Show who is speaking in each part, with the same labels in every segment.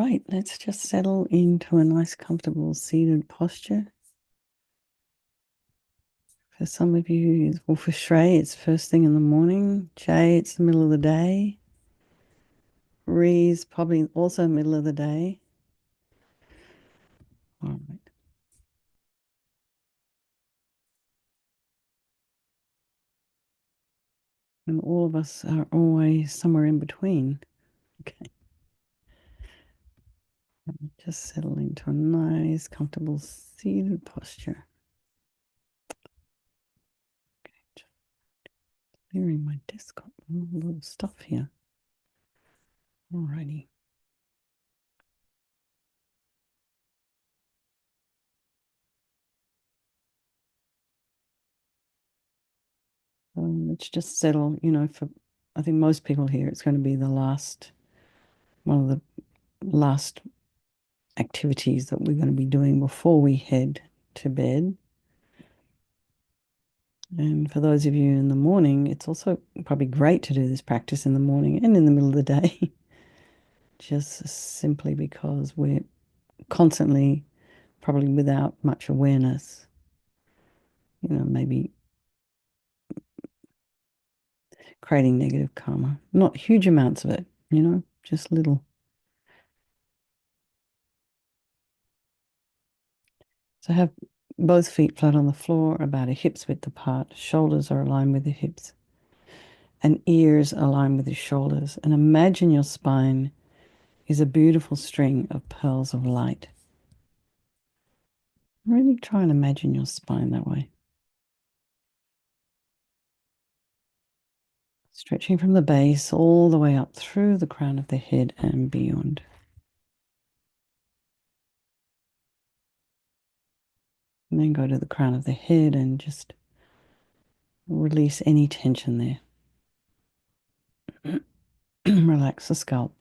Speaker 1: right, let's just settle into a nice, comfortable seated posture. For some of you, well, for Shrey, it's first thing in the morning. Jay, it's the middle of the day. Ree's probably also middle of the day. All right. And all of us are always somewhere in between. Okay. Just settle into a nice, comfortable seated posture. Okay, just clearing my desk, got a little stuff here. Alrighty. Let's just settle, for I think most people here, it's going to be one of the last activities that we're going to be doing before we head to bed. And for those of you in the morning, it's also probably great to do this practice in the morning and in the middle of the day, just simply because we're constantly, probably without much awareness, maybe creating negative karma. Not huge amounts of it, just little. So have both feet flat on the floor, about a hip's width apart. Shoulders are aligned with the hips and ears align with the shoulders. And imagine your spine is a beautiful string of pearls of light. Really try and imagine your spine that way. Stretching from the base all the way up through the crown of the head and beyond. And then go to the crown of the head and just release any tension there. Relax the scalp,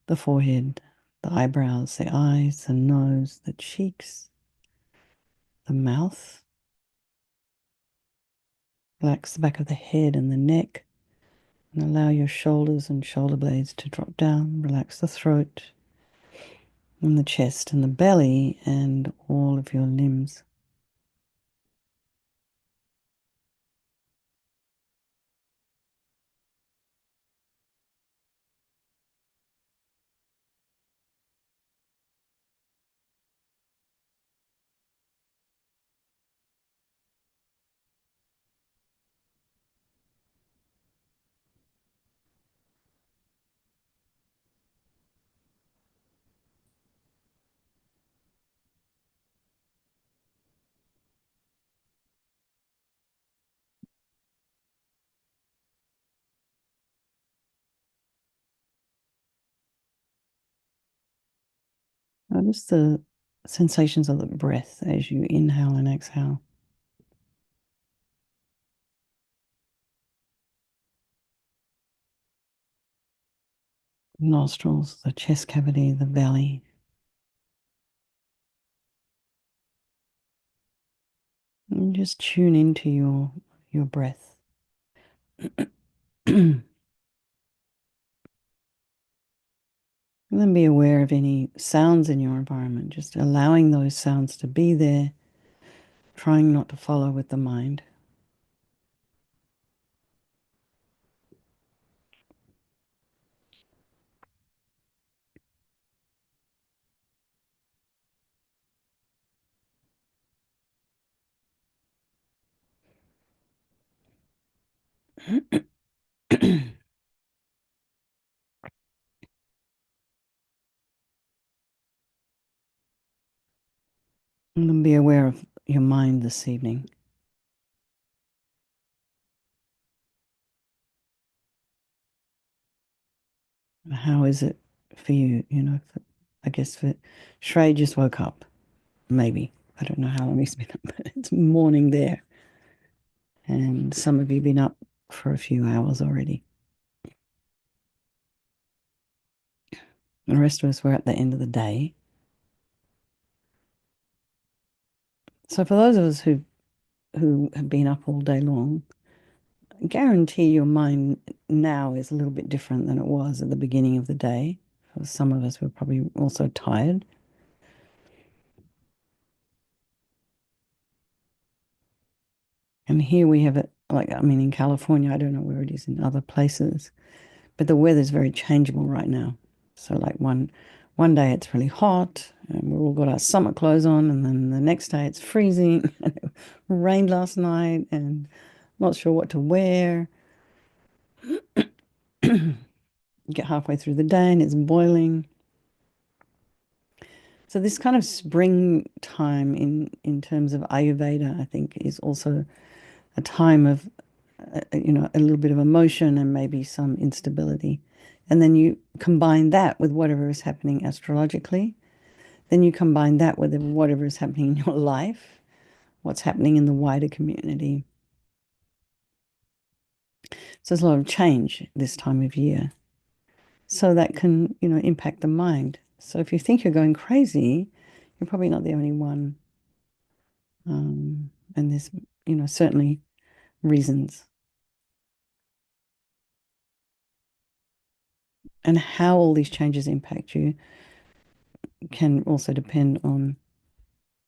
Speaker 1: the forehead, the eyebrows, the eyes, the nose, the cheeks, the mouth. Relax the back of the head and the neck, and allow your shoulders and shoulder blades to drop down. Relax the throat and the chest and the belly and all of your limbs. Notice the sensations of the breath as you inhale and exhale. Nostrils, the chest cavity, the belly. And just tune into your breath. And then be aware of any sounds in your environment, just allowing those sounds to be there, trying not to follow with the mind. And then be aware of your mind this evening. How is it for you? I guess for Shrey just woke up, maybe. I don't know how long he's been up, but it's morning there. And some of you have been up for a few hours already. The rest of us were at the end of the day. So for those of us who have been up all day long, I guarantee your mind now is a little bit different than it was at the beginning of the day. For some of us, we're probably also tired. And here we have it, like, I mean, in California, I don't know where it is in other places, but the weather's very changeable right now. So like one day it's really hot and we've all got our summer clothes on, and then the next day it's freezing and it rained last night and not sure what to wear. You get halfway through the day and it's boiling. So this kind of springtime in terms of Ayurveda, I think, is also a time of a little bit of emotion and maybe some instability. And then you combine that with whatever is happening astrologically. Then you combine that with whatever is happening in your life, what's happening in the wider community. So there's a lot of change this time of year. So that can, impact the mind. So if you think you're going crazy, you're probably not the only one. And there's, certainly reasons. And how all these changes impact you can also depend on,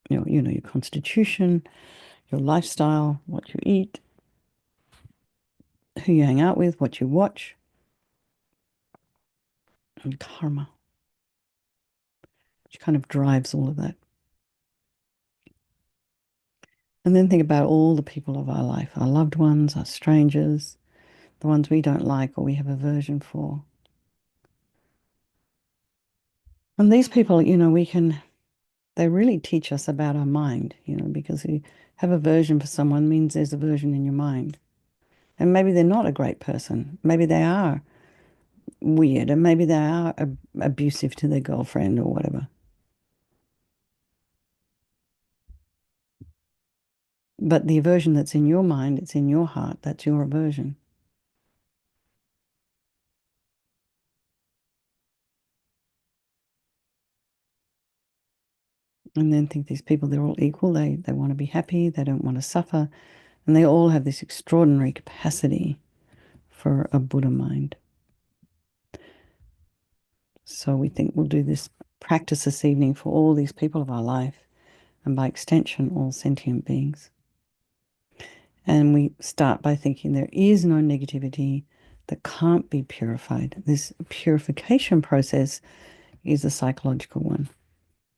Speaker 1: your constitution, your lifestyle, what you eat, who you hang out with, what you watch, and karma, which kind of drives all of that. And then think about all the people of our life, our loved ones, our strangers, the ones we don't like or we have aversion for. And these people, they really teach us about our mind, because you have aversion for someone means there's aversion in your mind. And maybe they're not a great person. Maybe they are weird, and maybe they are abusive to their girlfriend or whatever. But the aversion that's in your mind, it's in your heart, that's your aversion. And then think these people, they're all equal. They want to be happy. They don't want to suffer. And they all have this extraordinary capacity for a Buddha mind. So we think we'll do this practice this evening for all these people of our life, and by extension, all sentient beings. And we start by thinking there is no negativity that can't be purified. This purification process is a psychological one.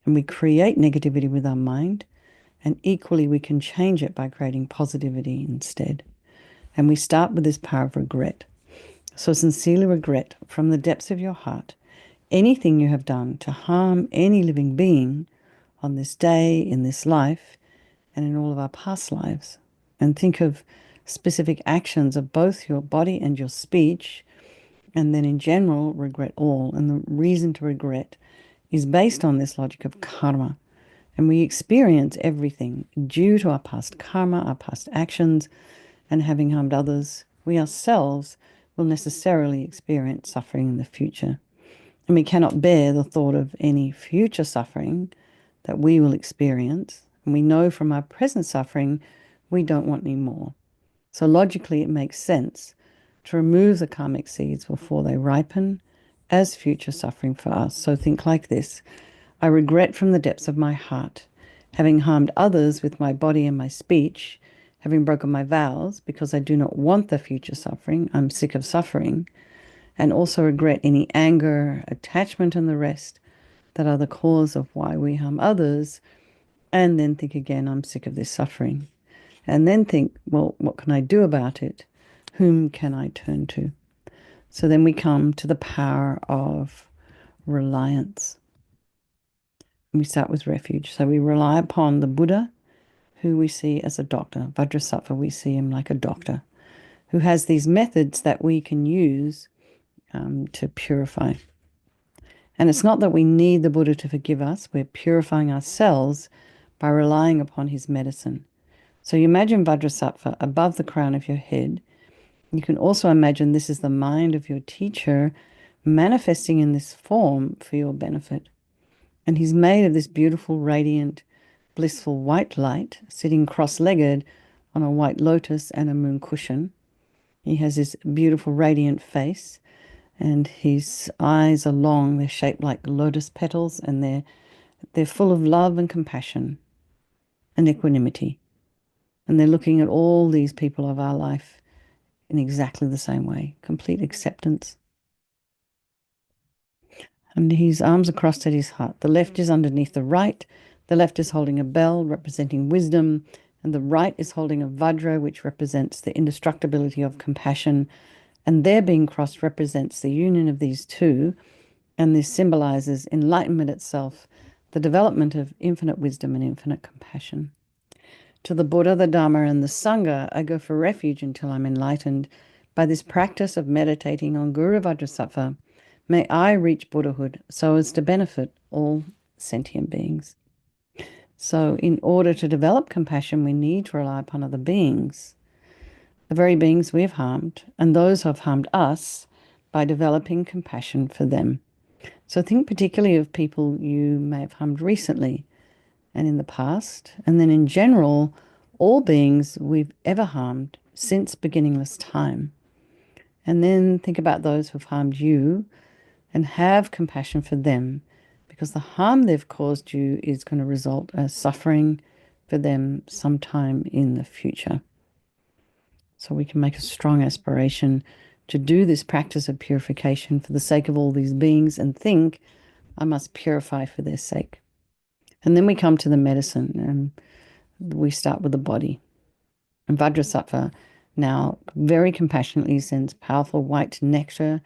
Speaker 1: And we create negativity with our mind, and equally we can change it by creating positivity instead. And we start with this power of regret. So sincerely regret from the depths of your heart anything you have done to harm any living being on this day, in this life, and in all of our past lives. And think of specific actions of both your body and your speech, and then in general, regret all. And the reason to regret is based on this logic of karma. And we experience everything due to our past karma, our past actions, and having harmed others. We ourselves will necessarily experience suffering in the future. And we cannot bear the thought of any future suffering that we will experience. And we know from our present suffering, we don't want any more. So logically, it makes sense to remove the karmic seeds before they ripen as future suffering for us. So think like this: I regret from the depths of my heart having harmed others with my body and my speech, having broken my vows because I do not want the future suffering. I'm sick of suffering. And also regret any anger, attachment, and the rest that are the cause of why we harm others. And then think again, I'm sick of this suffering. And then think, well, what can I do about it? Whom can I turn to? So then we come to the power of reliance. We start with refuge. So we rely upon the Buddha, who we see as a doctor. Vajrasattva, we see him like a doctor, who has these methods that we can use to purify. And it's not that we need the Buddha to forgive us. We're purifying ourselves by relying upon his medicine. So you imagine Vajrasattva above the crown of your head. You can also imagine this is the mind of your teacher manifesting in this form for your benefit. And he's made of this beautiful, radiant, blissful white light, sitting cross-legged on a white lotus and a moon cushion. He has this beautiful, radiant face, And his eyes are long, they're shaped like lotus petals, and they're full of love and compassion and equanimity. And they're looking at all these people of our life in exactly the same way, complete acceptance. And his arms are crossed at his heart. The left is underneath the right. The left is holding a bell representing wisdom, and the right is holding a vajra, which represents the indestructibility of compassion. And their being crossed represents the union of these two, and this symbolizes enlightenment itself, the development of infinite wisdom and infinite compassion. To the Buddha, the Dharma, and the Sangha, I go for refuge until I'm enlightened. By this practice of meditating on Guru Vajrasattva, may I reach Buddhahood so as to benefit all sentient beings. So, in order to develop compassion, we need to rely upon other beings, the very beings we've harmed, and those who have harmed us, by developing compassion for them. So, think particularly of people you may have harmed recently and in the past, and then in general, all beings we've ever harmed since beginningless time. And then think about those who've harmed you and have compassion for them, because the harm they've caused you is going to result as suffering for them sometime in the future. So we can make a strong aspiration to do this practice of purification for the sake of all these beings and think, I must purify for their sake. And then we come to the medicine, and we start with the body. And Vajrasattva now very compassionately sends powerful white nectar,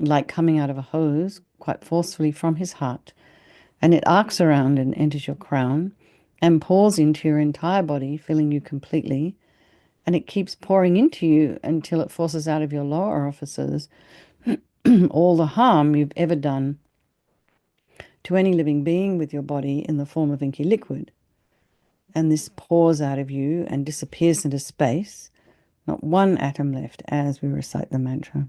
Speaker 1: like coming out of a hose, quite forcefully from his heart. And it arcs around and enters your crown and pours into your entire body, filling you completely. And it keeps pouring into you until it forces out of your lower orifices all the harm you've ever done to any living being with your body in the form of inky liquid. And this pours out of you and disappears into space, not one atom left as we recite the mantra.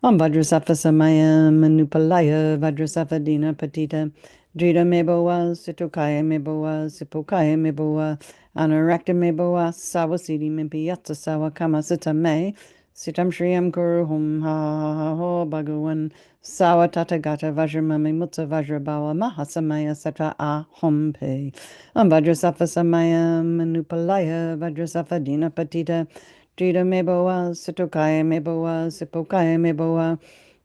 Speaker 1: Om Vajrasattva Samaya Manupalaya Vajrasattva Dina Patita Drita Meboa Situkaya Meboa Sipokaya Meboa Anarakta Meboa Sawasidi Mimpiyatsa Sawa Kama Sita Me Sitam Shriyam Guru Hum Ha Ha Ha Ho Bhagawan Sawa Tata Gata Vajramami Mutsa Vajrabawa Mahasamaya Sata Ahom Pe Om Vajrasattva Samaya Manupalaya Vajrasattva Dina Patita Drita Meboa, Sitokaya Meboa, Sipokaya Meboa,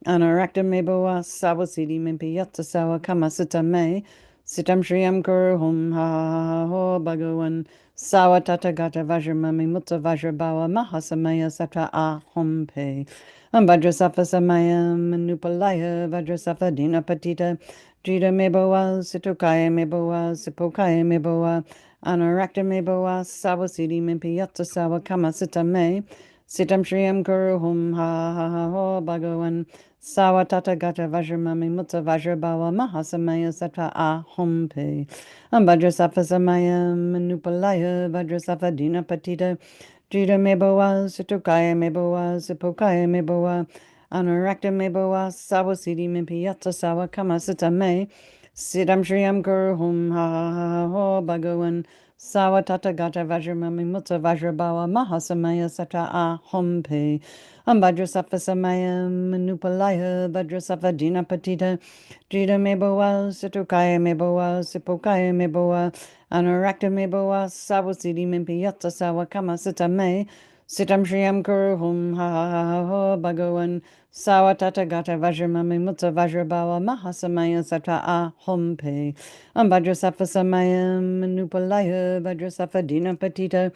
Speaker 1: Anarakta Meboa, Sawasidi Mimpiyatsa Sawa Kamasita Me, Sitam Shriyam Guru Hum Ha Ha Ho Bhagawan, Sawa Tata Gata Vajramami Mutta Vajrabawa Mahasamaya Sata Ahom Pe. Vajrasattva Samaya Manupalaya, Vajrasattva Dina Patita, Drita Meboa, Sitokaya Meboa, Sipokaya Meboa, Anarakta Meboa, Sawasidi Mimpiyatsa Sawa Kamasita Me, Sitam Shriyam Guru Hum Ha Ha Ha Ho Bhagawan, Sawa Tata Gata Vajramami Mutta Vajrabawa Mahasamaya Sata Ahom Pe. Vajrasattva Samaya Manupalaya, Vajrasattva Dina Patita, Drita Meboa, Situkaya Meboa, Sipokaya Meboa, Anarakta Meboa, Sawasidi Mimpiyatsa Sawa Kamasita Me, Siddham Shriyam Guru Hum Ha Ha Ha Ho Bhagawan, Sawa Tata Gata Vajramami Mutta Vajrabawa Mahasamaya Sata Ahom Pe. Vajrasattva Samaya Manupalaya, Vajrasattva Dina Patita, Drita Meboa, Situkaya Meboa, Sipokaya Meboa, Anarakta Meboa, Sawasidi Mimpiyatsa Sawa Kamasita Me, Sitam Shriyam Guru Hum Ha Ha Ha Ho Bhagawan, Sawa Tata Gata Vajramami Mutta Vajrabawa Mahasamaya Sata Ahom Pe. Vajrasattva Samaya Manupalaya, Vajrasattva Dina Patita,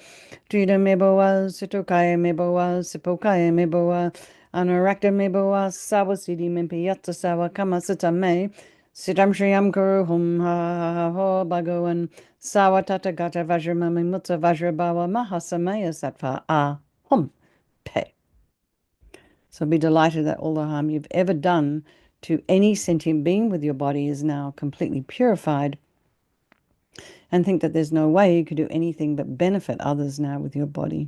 Speaker 1: Drita Meboa, Situkaya Meboa, Sipokaya Meboa, Anarakta Meboa, Sawasidi Mimpiyatsa Sawa Kamasita Me, Sitam Shriyam Guru Hum Ha Ha Ha Ho Bhagawan, Sawa Tata Gata Vajramami Mutta Vajrabawa Mahasamaya Sattva Ahom Pe. So be delighted that all the harm you've ever done to any sentient being with your body is now completely purified, and think that there's no way you could do anything but benefit others now with your body.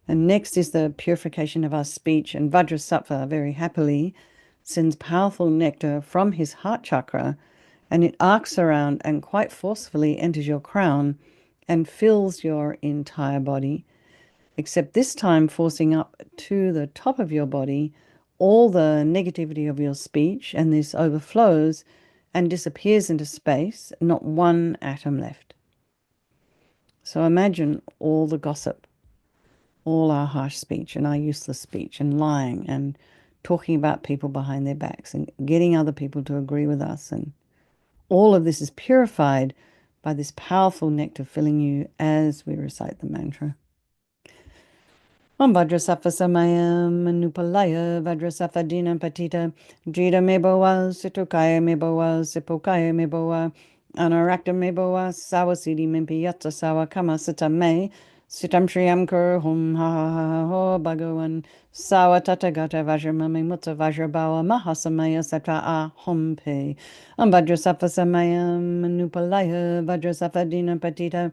Speaker 1: And next is the purification of our speech, and Vajrasattva very happily sends powerful nectar from his heart chakra, and it arcs around and quite forcefully enters your crown and fills your entire body, except this time forcing up to the top of your body all the negativity of your speech, and this overflows and disappears into space, not one atom left. So imagine all the gossip, all our harsh speech and our useless speech and lying and talking about people behind their backs and getting other people to agree with us. And all of this is purified by this powerful nectar filling you as we recite the mantra. Om Vajrasattva Samayam Manupalaya Vajrasattva Dinam Patita Jita Meboa Situkaya Meboa Sipokaya Meboa Anarakta Meboa Sawasidi Mimpiyata Sawa Kama Sita Me Sitam Shriyam Kur Hum Ha Ha Ha Ho Bhagavan Sawa Tatagata Vajramami Mutta Vajrabawa Mahasamaya Satra A Hum Pe Om Vajrasattva Samayam Manupalaya Vajrasattva Dinam Patita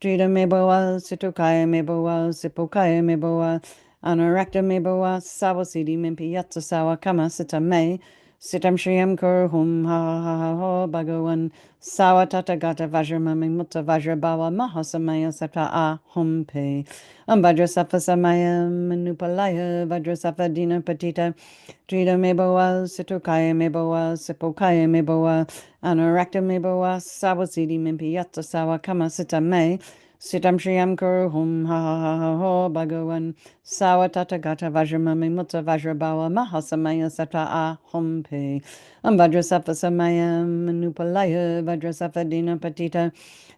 Speaker 1: Drita meboa, situkaya meboa, sipokaya meboa, anarakta meboa, sawasidi mimpi yatsa sawa kama sita me, sitam shriyam kur hum ha ha ha ho bhagavan, sawa tatagata vajramami mutta vajrabawa mahasamaya sata a hum pe. Vajrasattva samaya manupalaya, vajrasattva dina patita, Drita meboa, situkaya meboa, sipokaya meboa, anarakta meboa, sawasidi mimpi yatsa sawa kama sita me, sitam shriyam kuru hum ha ha ha ha ho bhagavan, sawa tatagata vajramami mutta vajrabawa mahasamaya sata a hum pe. Vajrasattva samaya manupalaya, vajrasattva dina patita,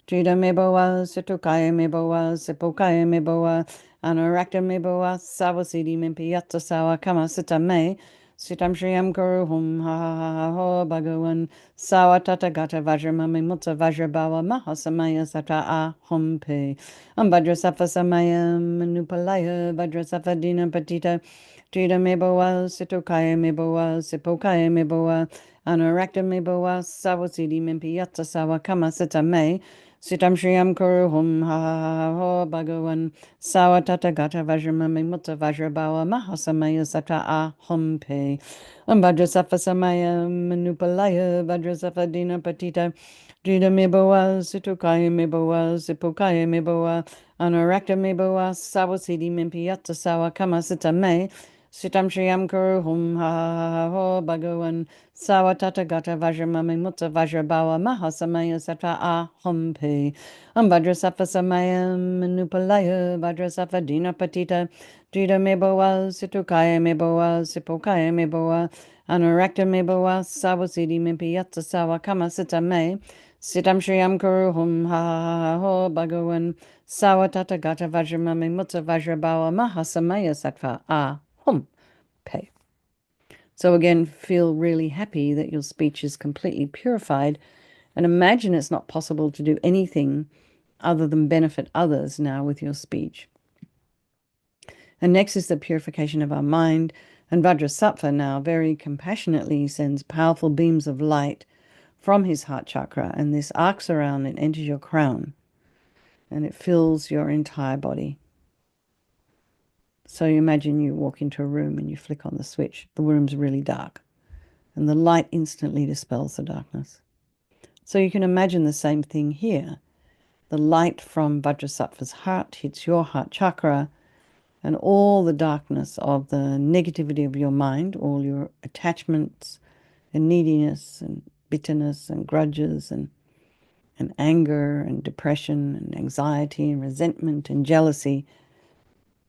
Speaker 1: Drita meboa, situkaya meboa, sipokaya meboa, anarakta meboa, sawasidi mimpi yatsa sawa kama sita me, Sitam Shriyam Guru Hum Ha Ha Ha Ha Ho Bhagavan Sawa Tatagata Vajramami Mutta Vajrabawa Mahasamaya Sata A Hum Pe Vajrasattva Samaya Manupalaya Vajrasattva Dina Patita Drita Meboa Situkaya Meboa Sipokaya Meboa Anarakta Meboa Sawasidi Mimpi Yatsa Sawa Kama Sita Me Sitam Shriyam Kuru Hum Ha Ha Ha Ha Ho Bhagavan Sawa Tatagata Vajramami Mutta Vajrabawa Mahasamaya Sata A Hum Pe Vajrasattva Samaya Manupalaya Vajrasattva Dina Patita Drita Meboa Situkaya Meboa Sipokaya Meboa Anarakta Meboa Sawasidi Mimpi Yatsa Sawa Kama Sita Me Sitam Shriyam Kuru Hum Ha Ha Ha Ha Ho Bhagavan Sawa Tatagata Vajramami Mutta Vajrabawa Mahasamaya Sata A Hum Pe Vajrasattva Samaya Manupalaya Vajrasattva Dina Patita Drita Meboa Situkaya Meboa Sipokaya Meboa Anarakta Meboa Sawasidi Mimpi Yatsa Sawa Kama Sita Me Sitam Shriyam Kuru Hum Ha Ha Ha Ha Ho Bhagavan Sawa Tatagata Vajramami Mutta Vajrabawa Mahasamaya Sattva A Hum Pe. So again, feel really happy that your speech is completely purified, and imagine it's not possible to do anything other than benefit others now with your speech. And next is the purification of our mind. And Vajrasattva now very compassionately sends powerful beams of light from his heart chakra, and this arcs around and enters your crown, and it fills your entire body. So you imagine you walk into a room and you flick on the switch. The room's really dark, and the light instantly dispels the darkness. So you can imagine the same thing here. The light from Vajrasattva's heart hits your heart chakra, and all the darkness of the negativity of your mind, all your attachments and neediness and bitterness and grudges and anger and depression and anxiety and resentment and jealousy,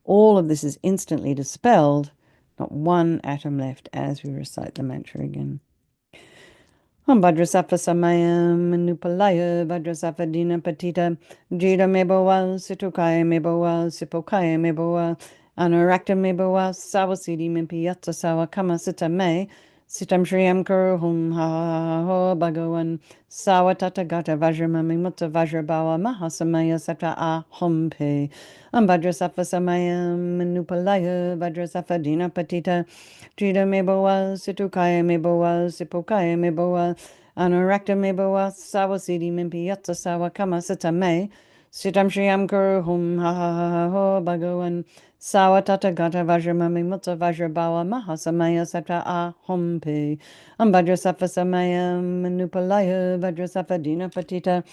Speaker 1: all of this is instantly dispelled, not one atom left as we recite the mantra again. Vajrasattva Samaya Manupalaya Vajrasattva Dina Patita Jita Meboa Situkaya Meboa Sipokaya Meboa Anarakta Meboa Sawasidi Mimpi Yatsa Sawa Kama Sita Me Sitam Shriyam Kuru Hum Ha Ha Ha Ho Bhagavan Sawa Tatagata Vajramami Mutta Vajrabawa Mahasamaya Sata A Hum Pe Vajrasattva Samaya Manupalaya Vajrasattva Dina Patita Jita Meboa Situkaya Meboa Sipokaya Meboa Anarakta Meboa Sawasidi Mimpi Yatsa Sawa Kama Sita Me Sitam Shriyam Kuru Hum Ha Ha Ha Ha Ho Bhagavan Sawa Tatagata Vajramami Mutta Vajrabawa Mahasamaya Sata A Hum Pe Vajrasattva Samaya Manupalaya Vajrasattva Dina Patita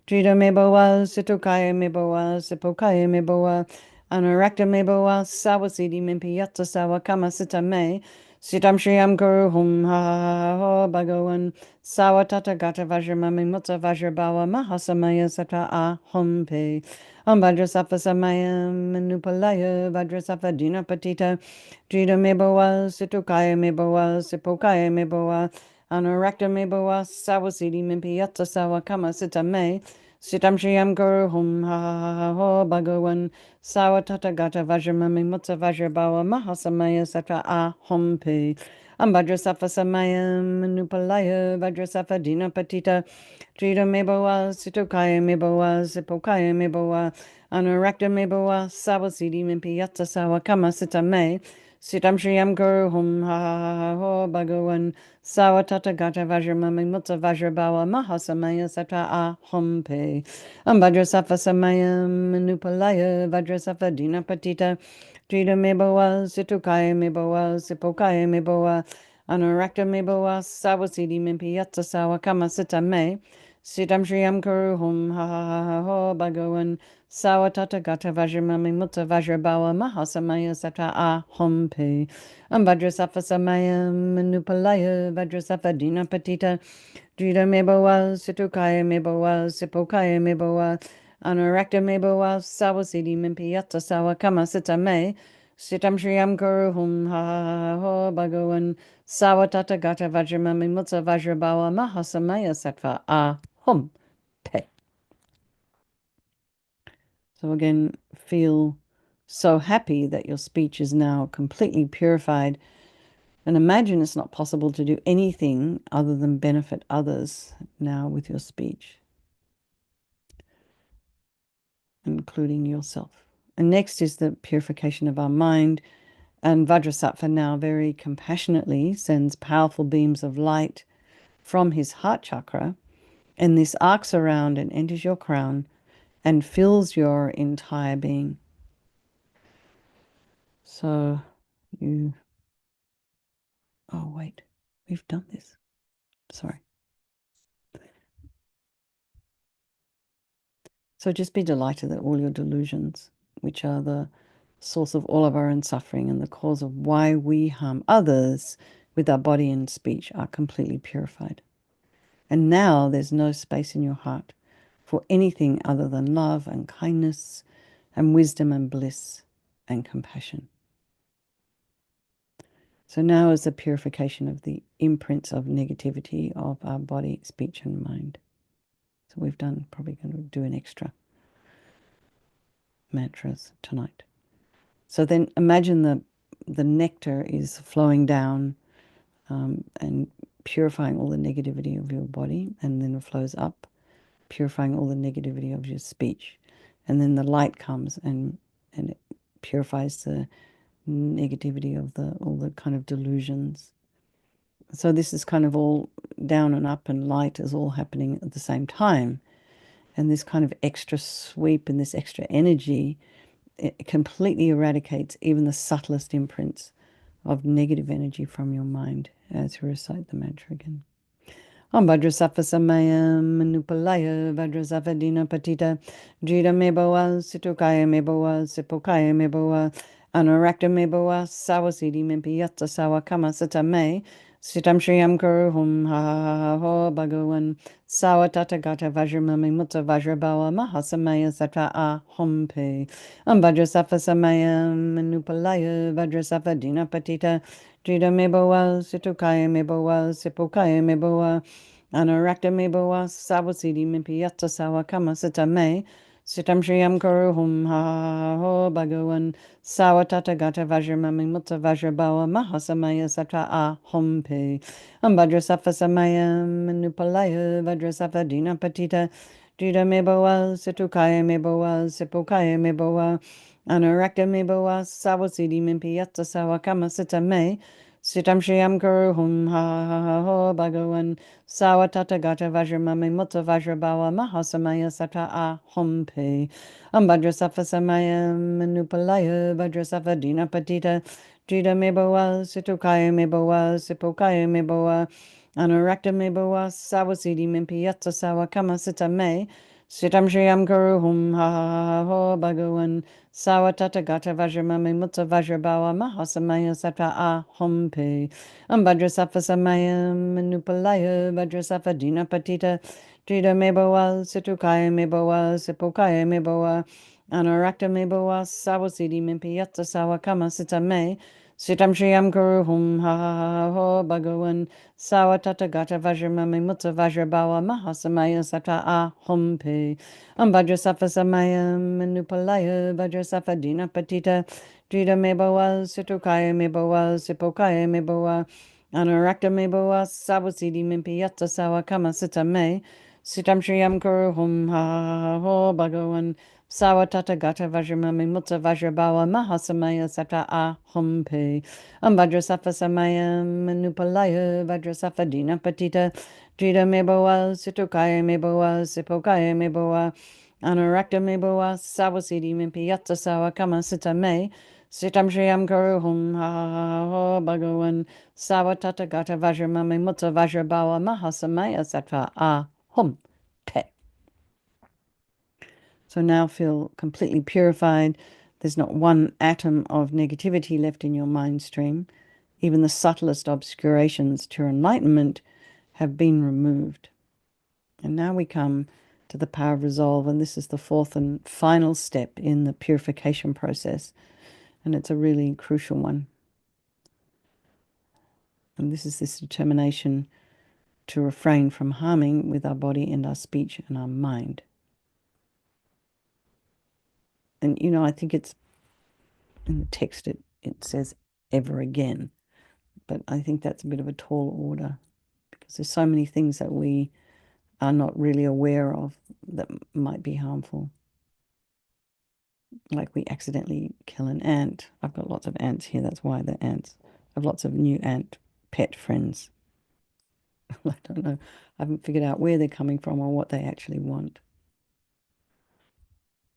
Speaker 1: Drita Meboa Situkaya Meboa Sipokaya Meboa Anarakta Meboa Sawasidi Mimpi Yatsa Sawa Kama Sita Me Sitam Shriyam Guru Hum Ha Ho Bhagavan Sawatata Gata Vajramami Mutta Vajrabawa Mahasamaya Satra Ahum Pe Vajrasafa Samayam Manupalaya Vajrasafa Dina Patita Jida Mebawa Situkaya Mebawa Sipokaya Mebawa Anurakta Mebawa Sawasidi Mimpiyatsa Sawakama Sita Me Sitam Shriyam Guru Hum Ha Ho Bhagavan Sawatata Gata Vajramami Mutta Vajrabawa Mahasamaya Satra Ahum Pe Vajrasafa Samayam Manupalaya Vajrasafa Dina Patita Jida Mebawa Situkaya Mebawa Sipokaya Mebawa Anurakta Mebawa Sawasidi Mimpiyatsa Sawakama Sita Me Sitam Shriyam Guru Hum Ha Ho Bhagavan Sawatata Gata Vajramami Mutta Vajrabawa Mahasamaya Satra Ahum Pe Vajrasafa Samayam Manupalaya Vajrasafa Dina Patita Jida Mebawa Situkaya Mebawa Sipokaya Mebawa Anurakta Mebawa Sawasidi Mimpiyatsa Sawakama Sita Me Sitam Shriyam Kuru Hum Ha Ho Bhagavan Sawatata Gata Vajramami Mutta Vajrabawa Mahasamaya Satra Ahum Pe Vajrasafa Samayam Manupalaya Vajrasafa Dina Patita Jida Mebawa Situkaya Mebawa Sipokaya Mebawa Anurakta Mebawa Sawasidi Mimpiyatsa Sawakama Sita Me Sitam Shriyam Kuru Hum Ha Ho Bhagavan Sawatata Gata Vajramami Mutta Vajrabawa Mahasamaya Sattva Ahum Pe. So again, feel so happy that your speech is now completely purified. And imagine it's not possible to do anything other than benefit others now with your speech, including yourself. And next is the purification of our mind. And Vajrasattva now very compassionately sends powerful beams of light from his heart chakra, and this arcs around and enters your crown and fills your entire being. So you, oh wait, we've done this. Sorry. So just be delighted that all your delusions, which are the source of all of our own suffering and the cause of why we harm others with our body and speech, are completely purified. And now there's no space in your heart for anything other than love and kindness and wisdom and bliss and compassion. So now is the purification of the imprints of negativity of our body, speech, and mind. So we've done, probably going to do an extra mantras tonight. So then imagine the nectar is flowing down and purifying all the negativity of your body, and then it flows up, purifying all the negativity of your speech. And then the light comes and it purifies the negativity of all the kind of delusions. So this is kind of all down and up, and light is all happening at the same time. And this kind of extra sweep and this extra energy, it completely eradicates even the subtlest imprints of negative energy from your mind as you recite the mantra again. Om Vajrasattva Samayam Manupalaya Vajrasattva Dina Patita Jida Mebawa Situkaya Mebawa Sipokaya Mebawa Anurakta Mebawa Sawasidi Mimpiyatsa Sawakama Sita Me Sitam Shriyam Kuru Hum Ha Ho Bhagavan Sawatata Gata Vajramami Mutta Vajrabawa Mahasamaya Satra Ahum Pe Vajrasattva Samayam Manupalaya Vajrasattva Dina Patita Jida Mebawa Situkaya Mebawa Sipokaya Mebawa Anurakta Mebawa Sawasidi Mimpiyatsa Sawakama Sita Me Sitam Shriyam Kuru Hum Ha Ho Bhagavan Sawatata Gata Vajramami Mutta Vajrabawa Mahasamaya Satra Ahum Pe Vajrasattva Samayam Manupalaya Vajrasattva Dina Patita Jida Mebawa Situkaya Mebawa Sipokaya Mebawa Anurakta Mebawa Sawasidi Mimpiyatsa Sawakama Sita Me Sitam Shriyam Kuru Hum Ha Ho Bhagavan Sawatata Gata Vajramami Mutta Vajrabawa Mahasamaya Satra Ahum Pe Vajrasattva Samayam Manupalaya Vajrasattva Dina Patita Jida Mebawa Situkaya Mebawa Sipokaya Mebawa Anurakta Mebawa Sawasidi Mimpiyatsa Sawakama Sita Me Sitam Shriyam Guru Hum Ha Ha Ho Bhagavan Sawatata Gata Vajramami Mutta Vajrabawa Mahasamaya Sata Ah Hum Pe Ambhadrasafa Samaya Manupalaya Vajrasafa Dina Patita Trida Mebawa Situkaya Mebawa Sipokaya Mebawa Anarakta Mebawa Sawasidi Mimpi Yatsa Sawakama Sitame Sitam Shriyam Guru Hum Ha Ha Ho Bhagavan Sawatata Gata Vajramami Mutta Vajrabawa Mahasamaya Sata Ah Hum Pe Ambhadrasafa Samaya Manupalaya Vajrasafa Dina Patita Drida Mebawa Situkaya Mebawa Sipokaya Mebawa Anarakta Mebawa Sawasidi Mimpi Yatsa Sawakama Sitame Sitam Shriyam Kuru Hum Ha Ho Bhagavan Sawatata Gata Vajramami Mutta Vajrabawa Mahasamaya Sata Ah Hum Pe Ambhadrasafa Samaya Manupalaya Vajrasafa Dina Patita Drida Mebawa Situkaya Mebawa Sipokaya Mebawa Anarakta Mebawa Sawasidi Mimpi Yatsa Sawakama Sitame Sitam Shriyam Kuru Hum Ha Ho Bhagavan Sawatata Gata Vajramami Mutta Vajrabawa Mahasamaya Sata Ah Hum Pe. So now feel completely purified. There's not one atom of negativity left in your mind stream. Even the subtlest obscurations to enlightenment have been removed. And now we come to the power of resolve, and this is the fourth and final step in the purification process, and it's a really crucial one. And this is this determination to refrain from harming with our body and our speech and our mind. And I think it's in the text it says ever again, but I think that's a bit of a tall order because there's so many things that we are not really aware of that might be harmful. Like we accidentally kill an ant. I've got lots of ants here, that's why they're ants. I have lots of new ant pet friends. I don't know. I haven't figured out where they're coming from or what they actually want.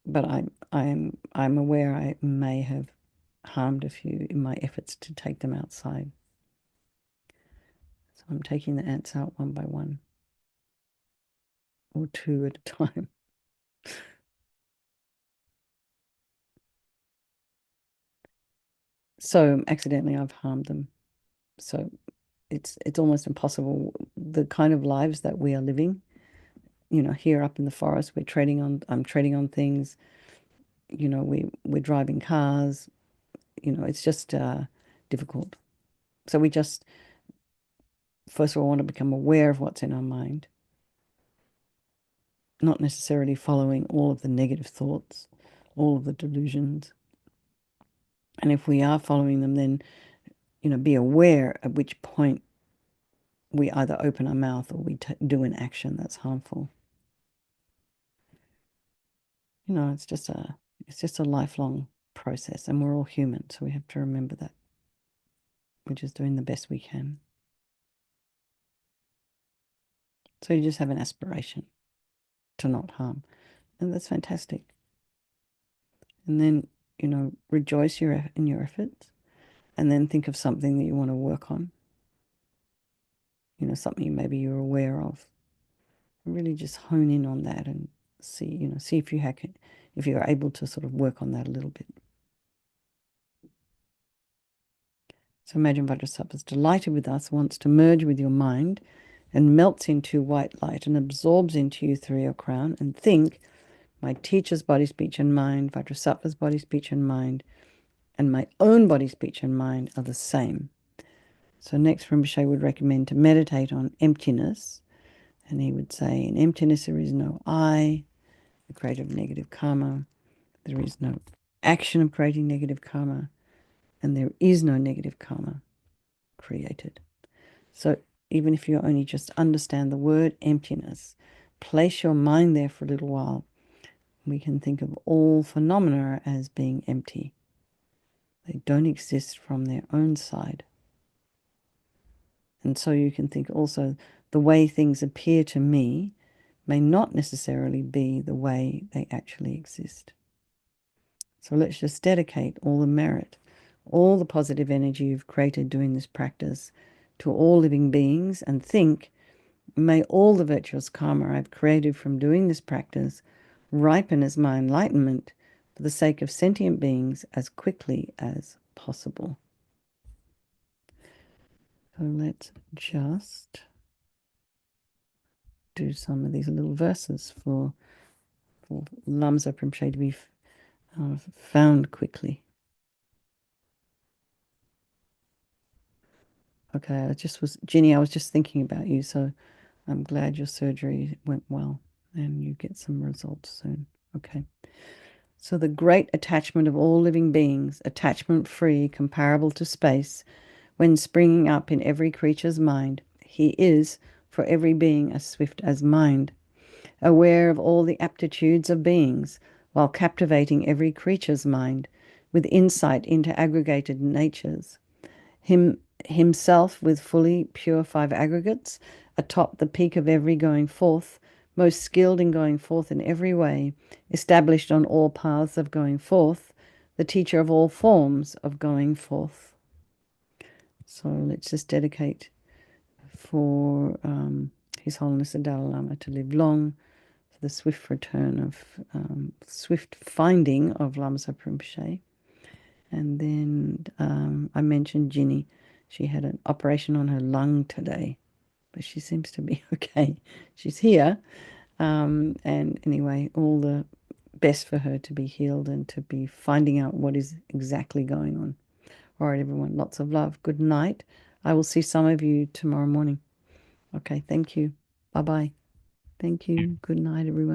Speaker 1: But I'm aware I may have harmed a few in my efforts to take them outside. So I'm taking the ants out one by one, or two at a time. So accidentally I've harmed them. So it's almost impossible. The kind of lives that we are living, here up in the forest, I'm treading on things, we're driving cars, it's just difficult. So we just, first of all, want to become aware of what's in our mind, not necessarily following all of the negative thoughts, all of the delusions. And if we are following them, then, be aware at which point we either open our mouth or we do an action that's harmful. It's just a lifelong process, and we're all human, so we have to remember that. We're just doing the best we can. So you just have an aspiration to not harm, and that's fantastic. And then, rejoice in your efforts, and then think of something that you want to work on. Something maybe you're aware of. Really just hone in on that and see if if you're able to sort of work on that a little bit. So imagine Vajrasattva is delighted with us, wants to merge with your mind, and melts into white light and absorbs into you through your crown. And think, my teacher's body, speech, and mind, Vajrasattva's body, speech, and mind, and my own body, speech, and mind are the same. So next, Rinpoche would recommend to meditate on emptiness. And he would say, in emptiness there is no I, the creator of negative karma. There is no action of creating negative karma. And there is no negative karma created. So even if you only just understand the word emptiness, place your mind there for a little while. We can think of all phenomena as being empty. They don't exist from their own side. And so you can think also the way things appear to me may not necessarily be the way they actually exist. So let's just dedicate all the merit, all the positive energy you've created doing this practice to all living beings, and think May all the virtuous karma I've created from doing this practice ripen as my enlightenment for the sake of sentient beings as quickly as possible. So let's just do some of these little verses for Lamsa Rinpoche to be found quickly. Okay, Ginny, I was just thinking about you, so I'm glad your surgery went well and you get some results soon. Okay. So the great attachment of all living beings, attachment free, comparable to space, when springing up in every creature's mind, he is for every being as swift as mind, aware of all the aptitudes of beings, while captivating every creature's mind with insight into aggregated natures. Himself with fully pure five aggregates, atop the peak of every going forth, most skilled in going forth in every way, established on all paths of going forth, the teacher of all forms of going forth. So let's just dedicate for His Holiness the Dalai Lama to live long, for the swift return of, swift finding of Lama Zopa Rinpoche. And then I mentioned Ginny. She had an operation on her lung today, but she seems to be okay. She's here. And anyway, all the best for her to be healed and to be finding out what is exactly going on. All right, everyone, lots of love. Good night. I will see some of you tomorrow morning. Okay, thank you. Bye-bye. Thank you. Good night, everyone.